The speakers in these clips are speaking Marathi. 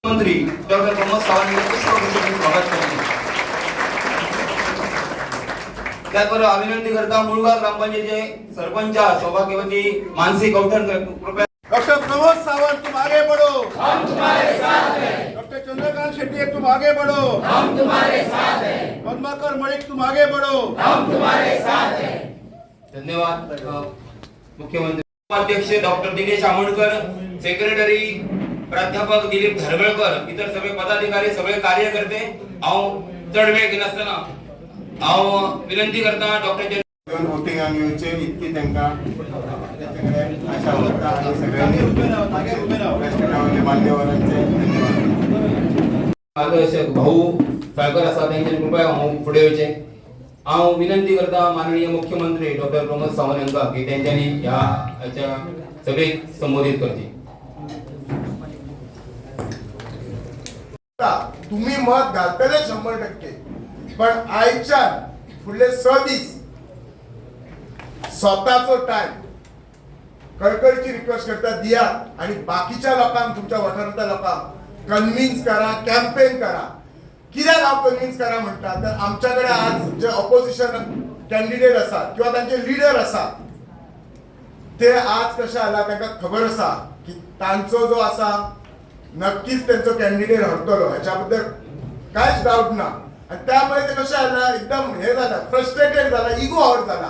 मंत्री डॉक्टर प्रमोद सावंत यांचे स्वागत करतो। त्याचबरोबर विनंती करता मुळगाव ग्रामपंचायतचे सरपंच सौभाग्यवती मानसी कौठन कृपया। डॉक्टर प्रमोद सावंत तुम आगे बढ़ो, हम तुम्हारे साथ हैं। डॉक्टर चंद्रकांत शेट्टी तुम आगे बढ़ो, हम तुम्हारे साथ हैं। पद्माकर मलिक तुम आगे बढ़ो, हम तुम्हारे साथ हैं। धन्यवाद। मुख्यमंत्री अध्यक्ष डॉक्टर दिनेश आमोणकर, सेक्रेटरी प्राध्यापक दिलीप धरगळकर, इतर सगळे पदाधिकारी सगळे कार्यकर्ते हांव चढ वेळ घेनासतना हांव विनंती करता डॉक्टर वोटिंगाक येवचे इतकी तांकां त्याच्याकडे आशा होता आणि सगळ्यांनी मान्यवरांचे मार्गदर्शक भाऊ साळकर आसा त्यांचे कृपया हांव फुडें येवचे। हांव विनंती करता माननीय मुख्यमंत्री डॉक्टर प्रमोद सावंत यांका की त्यांच्यानी ह्या सभेक संबोधित करची। तुम्ही मत घालतले 100%, पण आयच्या फुडले 6 दीस स्वतःचो टाइम कळकळीची रिक्वेस्ट करता दिया आणि बाकीच्या लोकांक तुमच्या वाठारांतल्या लोकांक कन्विन्स करा, कॅम्पेन करा। कित्याक हांव कन्विन्स करा म्हणटा तर आमच्याकडे आज जे ऑपोजिशन कॅन्डिडेट आसात किंवा तांचे लीडर आसात ते आज कशे आला तांकां खबर आसा की तांचो जो आसा नक्कीच त्यांचा कॅन्डिडेट हरतलो, ह्याच्याबद्दल काहीच डाऊट ना। आणि त्यामुळे ते कशे आला एकदम हे झाला, फ्रस्ट्रेटेड झाला, इगो हर्ट झाला।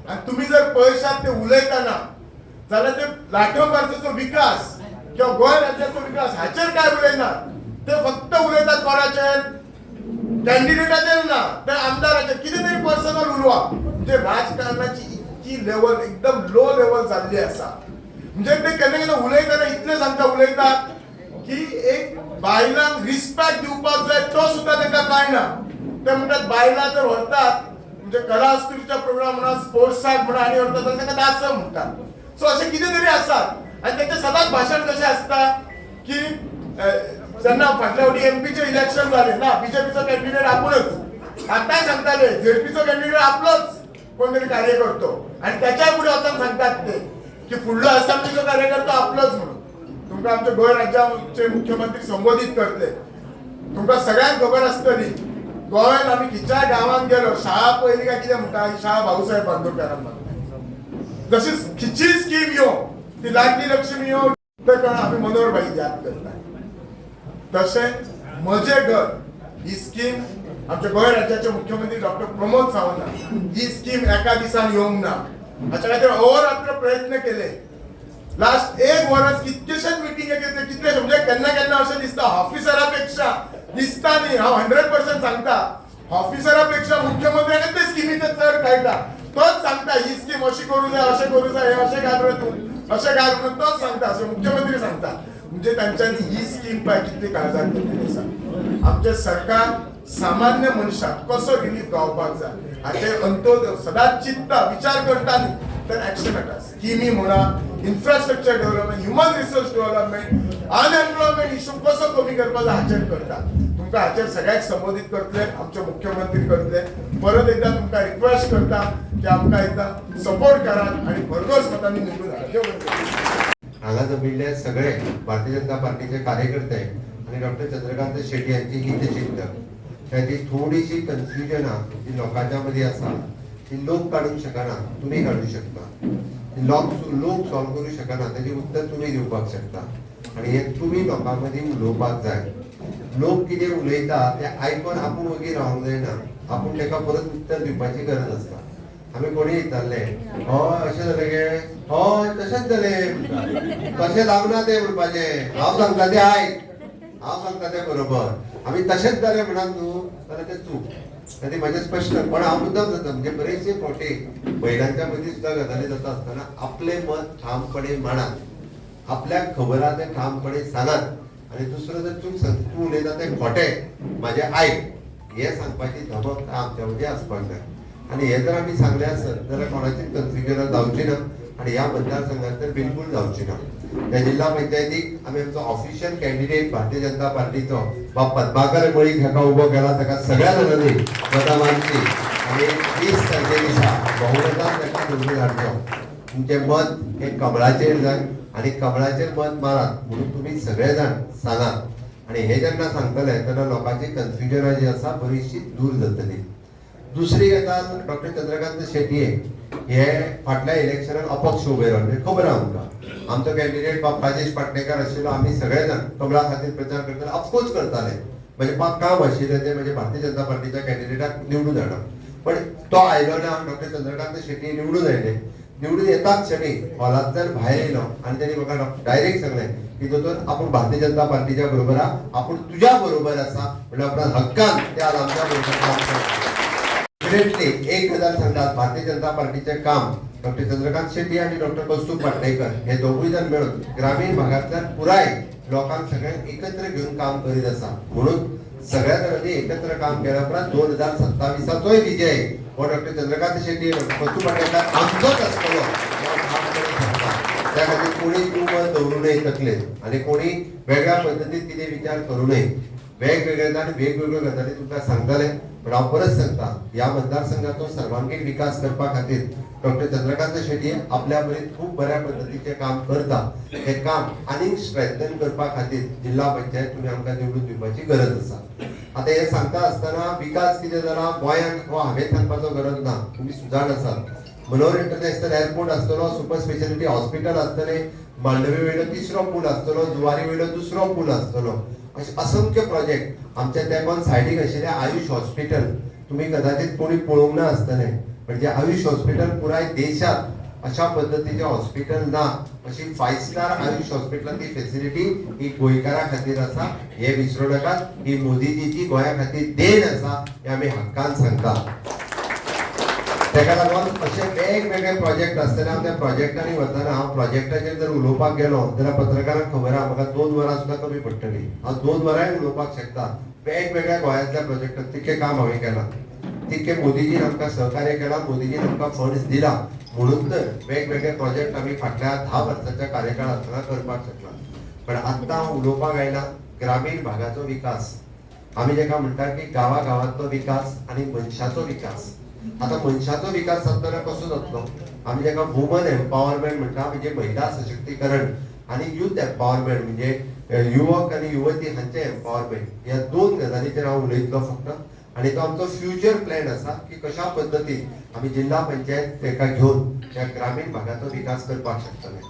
आणि तुम्ही जर पयशात ते उलयताना जाल्यार ते लाठोंबाचो विकास किंवा गोंय राज्याचो विकास हाचेर काय उलयनात, ते फक्त उलयतात कोणाचेर, कॅन्डिडेटाचेर ना तर आमदाराचेर कितें तरी पर्सनल उलोवप। म्हणजे राजकारणाची इतकी लेवल एकदम लो लेवल जाल्ली आसा। म्हणजे ते केन्ना केन्ना उलयताना इतले उलयतात की एक बायलांक रिस्पेक्ट दिवपाक जाय तो सुद्धा तांकां कळना। ते म्हणटात बायलां जर व्हरतात म्हणजे कला हस्तकलेच्या प्रोग्राम म्हणा, स्पोर्ट्साक म्हणा आनी व्हरतात जाल्यार तांकां नाच म्हणटात। सो अशें कितें तरी आसात आणि तेंचें सदांच भाशण कशें आसता की जेन्ना फाटल्या फावटी एमपीचे इलेक्शन जाले ना, बीजेपीचो कॅन्डिडेट आपूणच, आतांय सांगताले झेडपीचो कॅन्डिडेट आपलोच कोण तरी कार्यकर्तो आणि त्याच्या पुढे वचून सांगतात ते की फुडलो असेंब्लीचो कार्यकर्तो आपलोच म्हणून। तुमकां आमच्या गोंय राज्याचे मुख्यमंत्री संबोधित करते, तुमकां सगळ्यांक खबर आसतली गोंयांत आमी खंयच्याय गांवांत गेलो शाळा पयली काय कितें म्हणटा, ही शाळा भाऊसाहेब बांदोडकरान बांदली। जशी खंयचीय स्कीम यो ती लाडली लक्ष्मी यो तर आमी मनोहर भाई याद करता। तशें म्हजें घर ही स्कीम आमच्या गोंय राज्याचे मुख्यमंत्री डॉक्टर प्रमोद सावंत ही स्कीम एका दिसान येवंक ना। हाच्या खातीर अहोरात्र प्रयत्न केले। लास्ट 1 वर्स कितकेशेच मिटिंगे घेतले, कितलेशे म्हणजे केन्ना केन्ना अशें दिसता ऑफिसरापेक्षा दिसता न्ही, हांव 100% सांगता ऑफिसरापेक्षा मुख्यमंत्र्याक ते स्किमीचे चड कळटा। तोच सांगता ही स्कीम अशी करूं जाय, अशें करूं जाय, हे अशें घाल रे तूं, अशें घाल म्हणून तोच सांगता, अशें मुख्यमंत्री सांगता। म्हणजे तांच्यांनी ही स्कीम पळय कितली काळजात घेतलेली आसा। आमचे सरकार सामान्य मनशाक कसो रिलीफ गावपाक जाय हाचे अंत्योदय सदांच चिंतता, विचार करता न्ही तर एक्शन येता। स्किमी म्हणा, infrastructure development, human resource development, unemployment issue कसो कमी करपाक जाय हाचेर करता। तुमकां हाचेर सगळ्याक संबोधित करतले आमचे मुख्यमंत्री करतले। परत एकदा तुमकां रिक्वेस्ट करता की आमकां एकदा सपोर्ट करात आणि भरघोस मतांनी निवडून हाडा। हांगा जमिल्ले सगळे भारतीय जनता पार्टीचे कार्यकर्ते आणि डॉक्टर चंद्रकांत शेट्टी यांची हितचिंतक त्याची थोडीशी कन्फ्युजन जी लोकांच्या मध्ये आसा ती लोक काढूंक शकना, तुम्ही काढू शकता। लोक सॉल्व करू शकना त्याची उत्तर तुम्ही दिवपाक शकता आणि हे तुम्ही लोकांमध्ये उलोवपाक जाय। लोक कितें उलयता ते आयकून आपूण वगीर रावंक जायना, आपूण ताका परत उत्तर दिवपाची गरज आसता। आमी कोणी येताले हय अशें जालें गे, हय तशेंच जालें, तशें लागना तें म्हणपाचें, हांव सांगता तें आयक, हांव सांगता तें बरोबर, आमी तशेंच जालें म्हणत न्हू जाल्यार तें चूक। आनी म्हाजें स्पश्ट पण हांव मुद्दाम जाता म्हणजे बरेचशे फावटी बैलांच्या मदीं सुद्दां गजाली जाता आसतना आपले मत ठामपणे मांडात, आपल्याक खबर आहा तें ठामपणे सांगात आणि दुसरो जर चूक सांगता तूं उलयता तें खोटें म्हाजें आयक हें सांगपाची धमक आमच्या मदीं आसपाक जाय। आणि हे जर आम्ही सांगले आसत जाल्यार कोणाचीच कन्फ्युजन जावची ना आणि ह्या मतदारसंघात तर बिलकुल जावची ना। त्या जिल्हा पंचायतीक आमी आमचो ऑफिशियल कॅन्डिडेट भारतीय जनता पार्टीचो बाब पद्माकर मळीक हेका उबो केला, ताका सगळ्या जाणांनी मतां मारची आणि 20 तारखे दिसा बहुमतान ताका निवडून हाडचो। तुमचे मत हे कमळाचेर जाय आणि कमळाचेर मत मारात म्हणून तुम्ही सगळे जाण सांगात आणि हे जेन्ना सांगतले तेन्ना लोकांची कन्फ्युजनां जी आसा बरीचशी दूर जातली. दुसरी गजाल डॉक्टर चंद्रकांत शेटये हे फाटल्या इलेक्शनात अपक्ष उभे रावले. खबर आहा आमकां आमचो कॅन्डिडेट राजेश पाटणेकर आशिल्लो. आमी सगळे जाण कमळा खातीर प्रचार करताले, ऑफकोर्स करताले. म्हणजे काम आशिल्लें ते म्हणजे भारतीय जनता पार्टीच्या कॅन्डिडेटाक निवडून हाडप. पण तो आयलो ना. डॉक्टर चंद्रकांत शेट्टी निवडून आयले. निवडून येताच क्षणी हॉलांतल्यान भायर येयलो आणि त्यांनी म्हाका डायरेक्ट सांगलें की दोतोर आपूण भारतीय जनता पार्टीच्या बरोबर आहा, आपूण तुज्या बरोबर आसा. म्हणजे आपल्या हक्कान ते आज आमच्या बरोबर काम करता. डेफिनेटली एक गजाल सांगतात, भारतीय जनता पार्टीचे काम डॉक्टर चंद्रकांत शेट्टी आणि डॉक्टर कौस्तुभ पाटणेकर हे दोघूय जण मिळून ग्रामीण भागातल्या पुराय लोकांक सगळ्यांक एकत्र घेऊन काम करीत आसा. म्हणून सगळ्या जणांनी एकत्र काम केल्या उपरांत 2027चोय विजय हो डॉक्टर चंद्रकांत शेट्टी कौस्तुभ पाटणेकर आमचोच आसतलो. त्या खातीर कोणी मत दवरूं नये तकलेंत आनी कोणी वेगळ्या पद्दतीन कितें विचार करूं नये. वेगवेगळे जाण वेगवेगळ्यो गजाली तुमकां सांगतले. पण हांव परत सांगता, ह्या मतदारसंघाचो सर्वांगीण विकास करपा खातीर डॉक्टर चंद्रकांत शेट्टी आपल्या बरें खूब बऱ्या पद्दतीचें काम करता. हे काम आनीक स्ट्रेंथन करपा खातीर जिल्हा पंचायत तुमी आमकां निवडून दिवपाची गरज आसा. आता हे सांगता आसतना विकास कितें जाला गोंयांत हो हांवें सांगपाचो गरज ना, तुमी सुजाण आसात. मनोहर इंटरनॅशनल एअरपोर्ट आसतलो, सुपर स्पेशालिटी हॉस्पिटल आसतले, मांडवी वयलो तिसरो पूल आसतलो, जुवारी वयलो दुसरो पूल आसतलो. अशे असंख्य प्रोजेक्ट आमच्या तेंपान सायडीक आशिल्ले आयुष हॉस्पिटल तुमी कदाचित कोणी पळोवंक ना आसतले. म्हणजे आयुष हॉस्पिटल पुराय देशात अशा पद्धतीचे हॉस्पिटल ना. अशी 5 स्टार आयुष हॉस्पिटलांची फेसिलिटी ही गोंयकारा खातीर आसा. हे विसरू नाकात. ही मोदीजीची गोंया खातीर देण आसा हे आमी हक्कान सांगता. तेका लागून असे वेगवेगळे प्रोजेक्ट आसतना त्या प्रोजेक्टांनी वतना हांव प्रोजेक्टाचेर जर उलोवपाक गेलो जाल्यार पत्रकारांक खबर आहा म्हाका 2 वरां सुद्दां कमी पडटली. हांव 2 वरांय उलोवपाक शकता. वेगवेगळ्या गोंयांतल्या प्रोजेक्टांत तितकें काम हांवें केलां, तितकें मोदीजीन आमकां सहकार्य केलां, मोदीजीन आमकां फंड्स दिला. म्हणून तर वेगवेगळे प्रोजेक्ट आमी फाटल्या 10 वर्सांच्या कार्यकाळांत आसतना करपाक शकला. पण आतां हांव उलोवपाक आयला ग्रामीण भागाचो विकास. आमी जेका म्हणटा की गांवांतलो विकास आनी मनशाचो विकास. आता मनशाचो विकास जातलो कसो जातलो? आमी जेका वुमन एम्पावरमेंट म्हणटा म्हणजे महिला सशक्तीकरण आणि यूथ एम्पावरमेंट म्हणजे युवक आणि युवती हांचे एम्पावरमेंट, ह्या 2 गजालींचेर हांव उलयतलो फक्त. आणि तो आमचो फ्युचर प्लॅन आसा की कशा पद्दतीन आमी जिल्हा पंचायत तेका घेवन त्या ग्रामीण भागाचो विकास करपाक शकतले.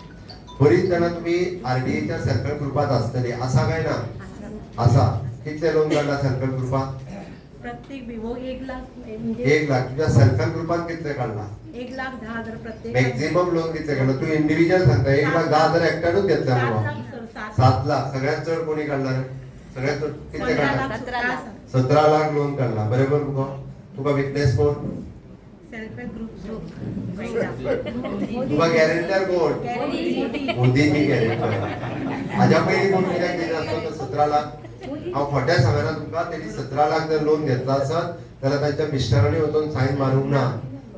बरीच जाणां तुमी RDAच्या सेंट्रल ग्रुपात आसतली, आसा काय ना? आसा. कितले लोन काडला सेंट्रल ग्रुपात? प्रत्येक विवो 1 लाख म्हणजे 1 लाख. तुझ्या सेल्फ ग्रुपात कितले काढला? 1,10,000 प्रत्येक. मॅक्झिमम लोन कितले काढला? तू इंडिव्हिज्युअल सांगता 1,10,000 एकट्यानूच घेतला मुगो. 7 लाख. सगळ्यात चड कोणी काढला रे? सगळ्यात चड कितले काढला? 17 लाख लोन काढला. बरोबर मुगो. तुका विटनेस कोण? Self help group. तुका गॅरेंटर कोण? मोदीची गॅरेंटर. हाज्या पयलीं कोण कित्याक दिले आसतो तो 17 लाख? हांव खोटें सांगना तुमकां. तेणी 17 लाख जर लोन घेतला आसत जाल्यार तांच्या मिस्टरांनी वचून सायन मारूंक ना.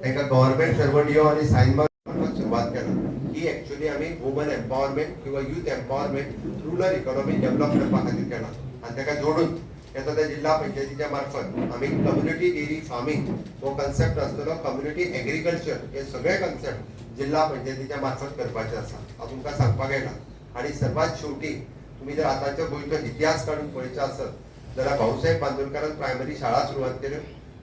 तांकां गव्हर्नमेंट सर्वंट यो आनी सायन मारपाक सुरवात केला. ही एक्चुअली आमी वुमन एम्पावरमेंट किंवा youth empowerment rural economy develop करपा खातीर केला. आनी ताका जोडून येता त्या जिल्हा पंचायतीच्या मार्फत आमी कम्युनिटी डेरी फार्मिंग हो कन्सेप्ट आसतलो, कम्युनिटी एग्रीकल्चर हे सगळे कन्सेप्ट जिल्हा पंचायतीच्या मार्फत करपाचे आसा. हांव तुमकां सांगपाक येयला. आणि सर्वात शेवटी तुम्ही जर आताच्या गोंयचो इतिहास काढून पळयचा आसत जाल्यार भाऊसाहेब बांदोडकरान प्रायमरी शाळा सुरवात केल्यो.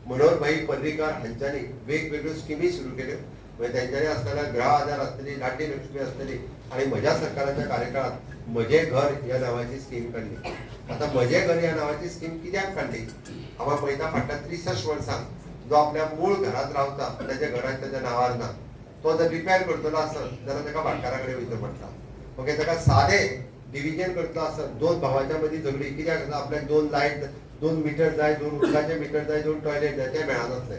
मनोहरभाई पर्रीकार हांच्यांनी वेगवेगळ्यो स्किमी सुरू केल्यो. म्हणजे तेंच्यांनी आसतना गृह आधार आसतली, लाडली लक्ष्मी आसतली आणि म्हज्या सरकाराच्या कार्यकाळात म्हजे घर ह्या नावाची स्कीम काडली. आता म्हजे घर ह्या नावाची स्कीम कित्याक काडली? हांव पळयता फाटल्या 63 वर्सांक जो आपल्या मूळ घरात रावता त्याच्या घरात त्याच्या नावार ना, तो जर रिपेअर करतलो आसत जाल्यार ताका भाटकारा कडेन वयचो पडटा. ओके, ताका सादे डिव्हिजन करतलो आसत 2 भावांच्या मदीं झगडी कित्याक आपल्याक 2 लायट 2 मिटर जाय, 2 उदकाचे मिटर जाय, 2 टॉयलेट जाय, ते मेळनासले.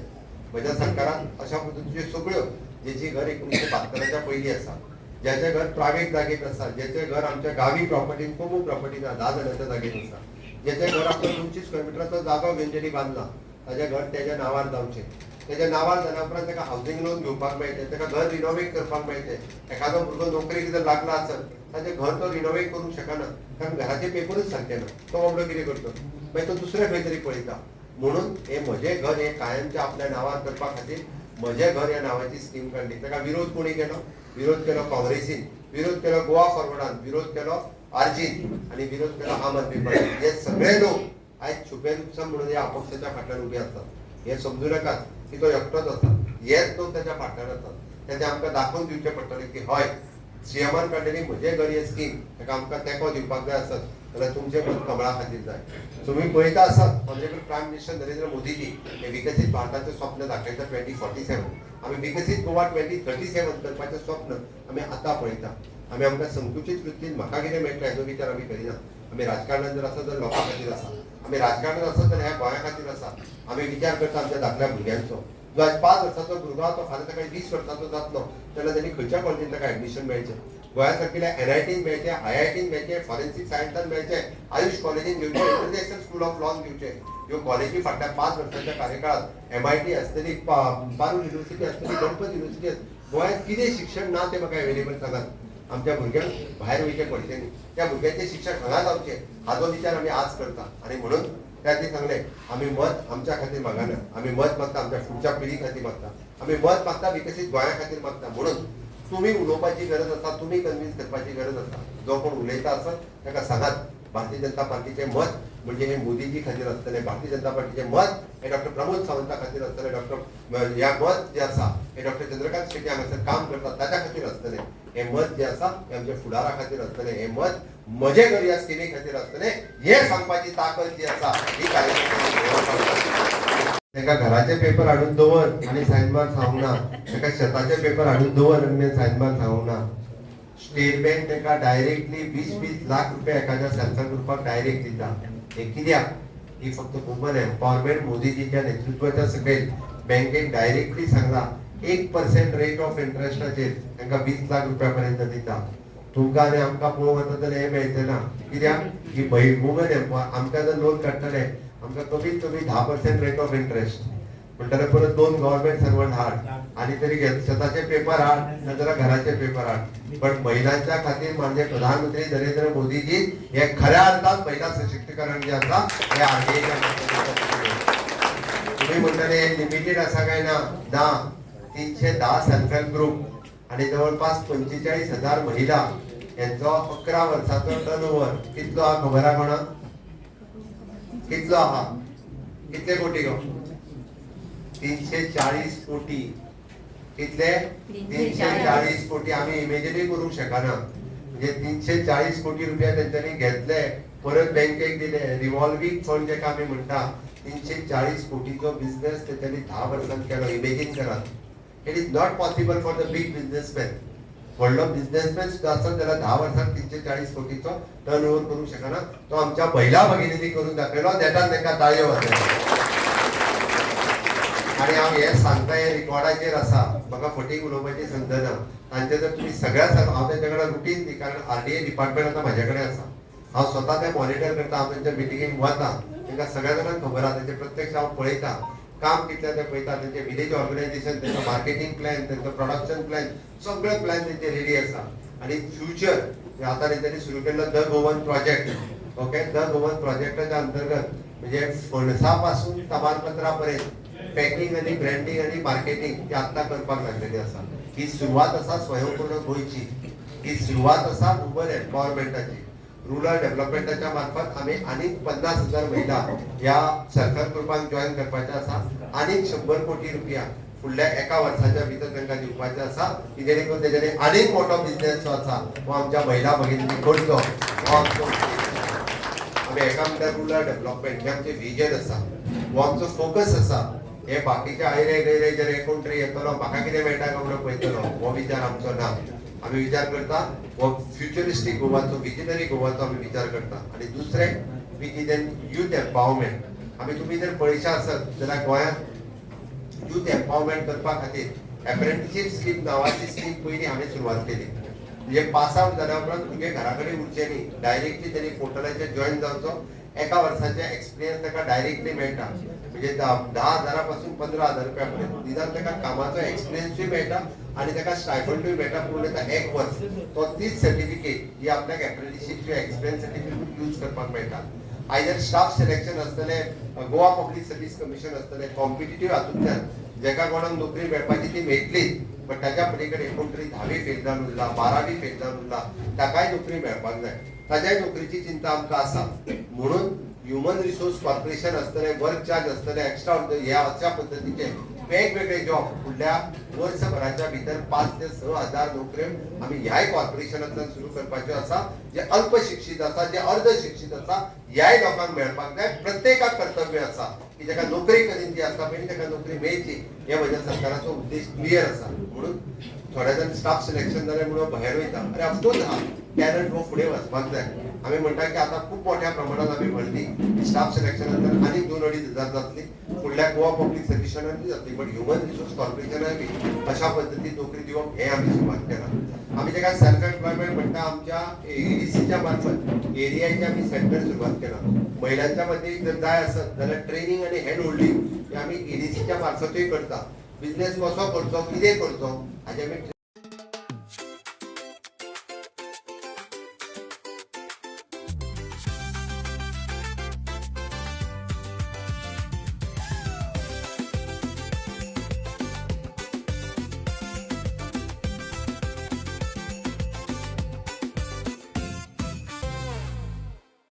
म्हज्या सरकारान अशा पद्दतीच्यो सगळ्यो जेची घर 1972च्या पयलीं आसा, ज्याचे घर प्रायव्हेट जागेत आसा, ज्याचे घर आमच्या गावी प्रॉपर्टीन कोमू प्रॉपर्टीन 10 जणांच्या जागेत आसा, ज्याचे घर आपलो 25 किलोमिटराचो जागो घेवन जेणी बांदला, ताचें घर तेज्या नांवार जावचें. तेज्या नांवार जाल्या उपरांत ताका हावसिंग लोन घेवपाक मेळटलें, ताका घर रिनोवेट करपाक मेळटलें. एखादो भुरगो नोकरेक जर लागला आसत ताचें घर तो रिनोवेट करूंक शकना, कारण घराचे पेपरूच सारके ना. तो बाबडो कितें करतो? मागीर तो दुसरें खंय तरी पळयता. म्हणून हे म्हजे घर हे कायमचे आपल्या नांवार करपा खातीर म्हजे घर ह्या नावाची स्कीम काडली. ताका विरोध कोणी केलो? विरोध केलो काँग्रेसीन, विरोध केलो गोवा फॉरवर्डान, विरोध केलो आर्जीन आणि विरोध केला आम आदमी पार्टी. हे सगळे लोक आज छुपे नुकसान म्हणून या अपक्षाच्या फाटल्यान उभे असतात. हे समजू नकात की तो एकटोच आसा, हेच लोक त्याच्या फाटल्यान आसात. तेचे आमकां दाखोवन दिवचें पडटलें की हय सीएमान काडलेली म्हजे गरीब स्कीम ताका आमकां तेंको दिवपाक जाय आसत जाल्यार तुमचे मत कमळा खातीर जाय. तुम्ही पळयता आसात honourable prime minister Narendra Modiji हे विकसीत भारताचें स्वप्न दाखयता 2047. आमी विकसीत गोवा 2037 करपाचें स्वप्न आमी आतां पळयता. आमी आमकां संकुचीत वृत्तीन म्हाका कितें मेळटलें हेजो विचार आमी करिना. आमी राजकारणांत जर आसा जाल्यार लोकां खातीर आसा. आमी राजकारणांत आसा जाल्यार ह्या गोंया खातीर आसा. आमी विचार करता आमच्या धाकट्या भुरग्यांचो. जो आज 5 वर्साचो भुरगो आहा तो फाल्यां ताका 20 वर्साचो जातलो तेन्ना तांणी खंयच्या कॉलेजींत ताका एडमिशन मेळचें. गोंया सारकिल्या NITीन मेळचें, IITीन मेळचें, फॉरेन्सीक सायन्सान मेळचें, आयुष कॉलेजीन घेवचें, इंटरनॅशनल स्कूल ऑफ लॉन घेवचें. ह्यो कॉलेजी फाटल्या 5 वर्साच्या कार्यकाळात MIT आसतली, पारूल युनिवर्सिटी आसतली, गणपत युनिवर्सिटी आसतली. गोंयांत कितें शिक्षण ना तें म्हाका अवेलेबल सांगात. आमच्या भुरग्यांक भायर वयचें पडचें न्ही. त्या भुरग्यांचें शिक्षण हांगा जावचें हाजो विचार आमी आज करता. आनी म्हणून त्याची सांगलें आमी मत आमच्या खातीर मागना. आमी मत मागता आमच्या फुडच्या पिढी खातीर मागता. आमी मत मागता विकसीत गोंया खातीर मागता. म्हणून तुम्ही उलोवपाची गरज आसा, तुम्ही कन्विन्स करपाची गरज आसा. जो कोण उलयता आसत ताका सांगात भारतीय जनता पार्टीचे मत म्हणजे हे मोदीजी खातीर आसतलें. भारतीय जनता पार्टीचे मत हे डॉक्टर प्रमोद सावंता खातीर आसतलें. ह्या मत जे आसा हे डॉक्टर चंद्रकांत शेट्टी हांगासर काम करतात ताच्या खातीर आसतलें. हे मत जे आसा हे आमच्या फुडारा खातीर आसतलें. हे मत म्हजे घर ह्या स्किमी खातीर आसतलें. हे सांगपाची ताकद जी आसा ही ताका घराचे पेपर हाडून दवर आणि सायन मार्क सांगूंक ना. ताका शेताचे पेपर हाडून दवर आनी सायन मार्क सांगूंक ना. स्टेट बँक ताका डायरेक्टली 20-20 लाख रुपया एखाद्या सेल्फ हेल्प ग्रुपाक डायरेक्ट दिता. हे कित्याक? ही फक्त वुमन एम्पॉवरमेंट मोदीजीच्या नेतृत्वाच्या सकयल बँकेक डायरेक्टली सांगला 1% रेट ऑफ इंटरेस्टाचेर तांकां 20 लाख रुपया पर्यंत दिता. तुमकां आनी आमकां पळोवंक वता जाल्यार हें मेळचें ना. कित्याक ही वुमन एम्पॉवर आमकां जर लोन काडटले आमकां कमीत कमी 10% रेट ऑफ इंटरेस्ट म्हणटल्यार परत 2 गव्हर्नमेंट सर्वंट हाड आनी तरी शेताचे पेपर हाड नाजाल्यार घराचे पेपर हाड. पण महिलांच्या खातीर म्हणजे प्रधानमंत्री नरेंद्र मोदीजी हे खऱ्या अर्थान महिला सशक्तीकरण जे आसा हे तुम्ही म्हणटले लिमिटेड आसा काय ना. 310 सेल्फ हेल्प ग्रुप आणि जवळपास 45,000 महिला यांचो 11 वर्साचो टर्नओव्हर कितलो हा खबर आहा कोणाक? कितलो आहा? कितले कोटी गो? 340 कोटी. कितले? 340 कोटी. आम्ही इमेजिनूय करूंक शकना. म्हणजे 340 कोटी रुपया तेंच्यांनी घेतले परत बँकेक दिले. रिव्हॉल्विंग फंड जेका आमी म्हणटा 340 कोटीचो बिझनेस तेंच्यांनी 10 वर्सांत केलो. इमेजिन करात. It is not possible for the big businessman. व्हडलो बिझनेसमॅन सुद्धा आसत जाल्यार 10 वर्सांत 340 कोटीचो टर्नओव्हर करूंक शकना. तो आमच्या महिला भगिनींनी करून दाखयलो. देतात तांकां ताळयो वाजयतात. आणि हांव हे सांगता हे रिकॉर्डाचेर आसा. म्हाका फटीक उलोवपाची संद ना. तांचे जर तुमी सगळ्या हांव तेंच्या कडेन रुटीन दी कारण RDA डिपार्टमेंट आतां म्हाजे कडेन आसा. हांव स्वता ते मॉनिटर करता. हांव तेंच्या मिटिंगेक वता. तांकां सगळ्या जाणांक खबर आहा. तेंचे प्रत्यक्ष हांव पळयता. काम कितलें तें पळयता. तेंचे विलेज ऑर्गनायझेशन तेंचो मार्केटिंग प्लॅन तेंचो प्रोडक्शन प्लॅन सगळे प्लॅन तेंचे रेडी आसा. आणि फ्युचर आतां तेंच्यांनी सुरू केल्लो the Goan project. Okay the Goan प्रोजेक्टाच्या अंतर्गत म्हणजे फणसा पासून तमालपत्रा पर्यंत पॅकिंग आणि ब्रँडिंग आणि मार्केटिंग ते आत्ता करपाक लागलेली आसा. ही सुरवात आसा स्वयंपूर्ण गोंयची. ही सुरवात आसा वुमन एम्पॉवरमेंटाची. रुरल डेव्हलपमेंटाच्या मार्फत आम्ही अनेक 50,000 महिला या सेल्फ हेल्प ग्रुपाक जॉईन करपाचे आसा. अनेक 100 कोटी रुपया फुडल्या एका वर्साच्या भितर तांकां दिवपाचे आसा की जेणे करून तेजेने अनेक मोठो बिझनेस जो आसा तो आमच्या महिला भगिनींनी करचो. आमी एका म्हणल्यार रुरल डेव्हलपमेंट हे आमचे विजन आसा. हो आमचो फोकस आसा. हे बाकीचे आयरे गैरे जर कोण तरी येतलो म्हाका कितें मेळटा काय म्हणून पळयतलो हो विचार आमचो ना. आम्ही विचार करता हो फ्युचरिस्टीक गोवाचो विजनरी गोवाचो आम्ही विचार करता. आणि दुसरें वी कितें यूथ एम्पावरमेंट. आमी तुमी जर पळयशा आसत जाल्यार गोंयांत यूथ एम्पावरमेंट करपा खातीर एप्रेंटिसशीप स्कीम नांवाची स्कीम पयलीं हांवें सुरवात केली. म्हणजे पास आउट जाल्या उपरांत तुगे घरा कडेन उरचें न्ही. डायरेक्टली तेणी पोर्टलाचेर जॉईन जावचो. एका वर्साचे एक्सपिरियन्स ताका डायरेक्टली मेळटा. म्हणजे 10,000 पासून 15,000 रुपया पर्यंत निदान ताका कामाचो एक्सपिरियन्सूय मेळटा आणि ताका स्टायफंडूय मेळटा. पूर्ण 1 वर्स तो 30 सर्टिफिकेट ही आपल्याक एप्रेंटिसशीप एक्सपिरियन्स सर्टिफिकेट यूज करपाक मेळटा. आयदर स्टाफ सिलेक्शन आसतलें गोवा पब्लीक सर्वीस कमिशन आसतलें कॉम्पिटिटीव हातूंतल्यान जेका कोणाक नोकरी मेळपाची ती मेळटलीच, पण ताच्या पलीकडे कोण तरी 10वी फेल जावन उरला, 12वी फेल जावन उरला, ताकाय नोकरी मेळपाक जाय, ताच्याय नोकरीची चिंता आमकां आसा. म्हणून ह्युमन रिसोर्स कॉर्पोरेशन असतले, वर्क चार्ज असतले, एक्स्ट्रा ह्या अशा पद्दतीचे वेगवेगळे जॉब फुडल्या वर्षभराच्या भितर 5 ते 6 हजार नोकऱ्यो आम्ही ह्याय कॉर्पोरेशनांतल्यान सुरू करपाच्यो आसा. जे अल्प शिक्षित आसा, जे अर्ध शिक्षित आसा, ह्याय लोकांक मेळपाक जाय. प्रत्येकाक कर्तव्य आसा की जाका नोकरी करिची आसता पयलीं ताका नोकरी मेळची. हे म्हज्या सरकाराचो उद्देश क्लियर आसा. म्हणून थोडे जाण स्टाफ सिलेक्शन जालें म्हणून भायर वयता. अरे ऑफकोर्स हा टॅलंट हो फुडें वचपाक जाय. आमी म्हणटा की आतां खूब मोठ्या प्रमाणात आमी भरती स्टाफ सिलेक्शनांतल्यान आनीक 2-2.5 हजार जातली. फुडल्या गोवा पब्लीक सर्विसांनी जातली. बट ह्युमन रिसोर्स कॉर्पोरेशनाय बी अशा पद्दतीन नोकरी दिवप हे आमी सुरवात केला. आमी ताका सेल्फ एम्प्लॉयमेंट म्हणटा आमच्या एडीसीच्या मार्फत एरियाचे आमी सेंटर सुरवात केला. महिलांच्या मध्ये जर जाय आसत जाल्यार ट्रेनिंग आनी हँड होल्डिंग हे आमी एडीसीच्या मार्फतूय करता. बिझनेस कसो करचो, कितें करचो हाचे आमी